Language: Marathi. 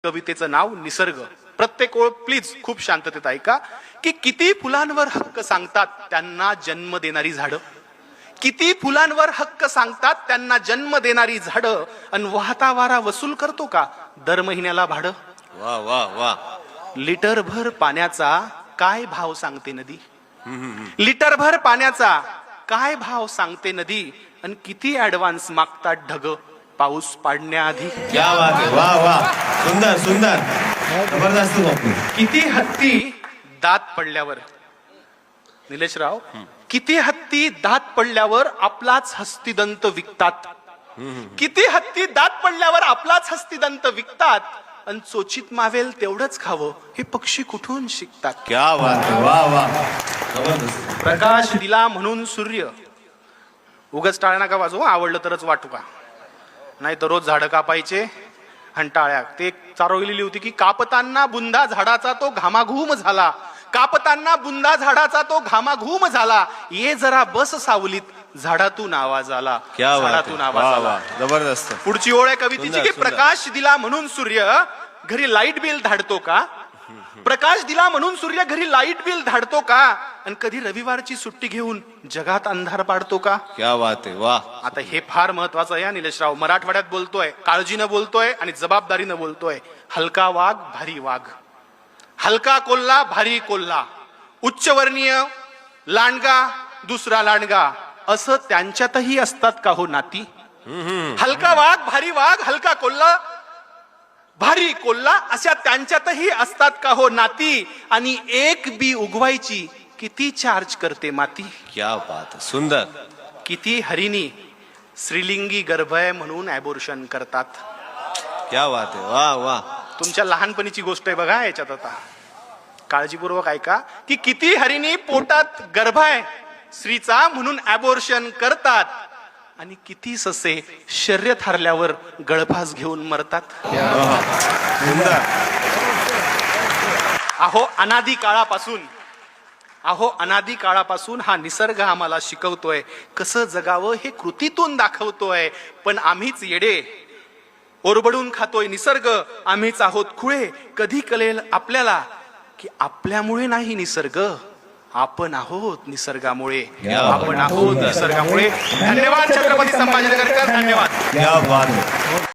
कवितेचं नाव निसर्ग. प्रत्येक ओळ प्लीज खूप शांततेत ऐका. की किती फुलांवर हक्क सांगतात त्यांना जन्म देणारी झाडं, किती फुलांवर हक्क सांगतात त्यांना जन्म देणारी झाडं, अन वाहता वारा वसूल करतो का दर महिन्याला भाडं. वा वा वा. लिटरभर पाण्याचा काय भाव सांगते नदी, लिटरभर पाण्याचा काय भाव सांगते नदी, आणि किती ऍडव्हान्स मागतात ढग पाऊस पाडण्याआधी. क्या बात आहे. वा वा. सुंदर सुंदर जबरदस्त बापू. किती हत्ती दात पडल्यावर, निलेशराव, किती हत्ती दात पडल्यावर आपलाच हस्तिदंत विकतात, किती हत्ती दात पडल्यावर आपलाच हस्तिदंत विकतात, आणि चोचीत मावेल तेवढंच खावं हे पक्षी कुठून शिकतात. क्या बात आहे. वा वा. जबरदस्त. प्रकाश दिला म्हणून सूर्य, उगाच टाळ्या नका वाजवू, आवडलं तरच वाटू का, नाही तर रोज झाडं कापायचे आणि टाळ्या. ते एक चारोळलेली होती की कापताना बुंदा झाडाचा तो घामाघूम झाला, कापताना बुंदा झाडाचा तो घामाघूम झाला, ये जरा बस सावलीत झाडातून आवाज आला, क्या बात झाडातून आहे. आवाज वा आला. वा. जबरदस्त. पुढची ओळ आहे कवितेची सुंदर, की सुंदर. प्रकाश दिला म्हणून सूर्य घरी लाईट बिल धाडतो का, प्रकाश दिला म्हणून सूर्य घरी लाईट बिल धाडतो का, आणि कधी रविवारची सुट्टी घेऊन जगात अंधार पाडतो का. क्या बात आहे. वा. आता हे फार महत्वाचं आहे निलेशराव. मराठवाड्यात बोलतोय, काळजीनं बोलतोय आणि जबाबदारीनं बोलतोय. हलका वाघ भारी वाघ, हलका कोल्हा भारी कोल्हा, उच्चवर्णीय लांडगा दुसरा लांडगा, असं त्यांच्यातही असतात का हो नाती. हलका वाघ भारी वाघ, हलका कोल्हा भारी कोल्हा, अशा त्यांच्यातही असतात का हो नाती, आणि एक बी उगवायची किती चार्ज करते माती. क्या बात आहे. सुंदर. किती हरिणी स्त्रीलिंगी गर्भ आहे म्हणून ॲबॉर्शन करतात. क्या बात आहे. वा वा. तुमच्या लहानपणीची गोष्ट आहे बघा याच्यात, आता काळजीपूर्वक ऐका. की किती हरिणी पोटात गर्भ आहे स्त्रीचा म्हणून ॲबॉर्शन करतात, आणि किती ससे शर्यत हरल्यावर गळफास घेऊन मरतात. सुंदर. अहो अनादी काळापासून, अहो अनादी काळापासून हा निसर्ग आम्हाला शिकवतोय कसं जगावं, हे कृतीतून दाखवतोय. पण आम्हीच येडे, ओरबडून खातोय निसर्ग, आम्हीच आहोत खुळे. कधी कळेल आपल्याला की आपल्यामुळे नाही निसर्ग, आपण आहोत निसर्गामुळे, आपण आहोत निसर्गामुळे. धन्यवाद छत्रपती संभाजीनगरकर, धन्यवाद. क्या बात आहे.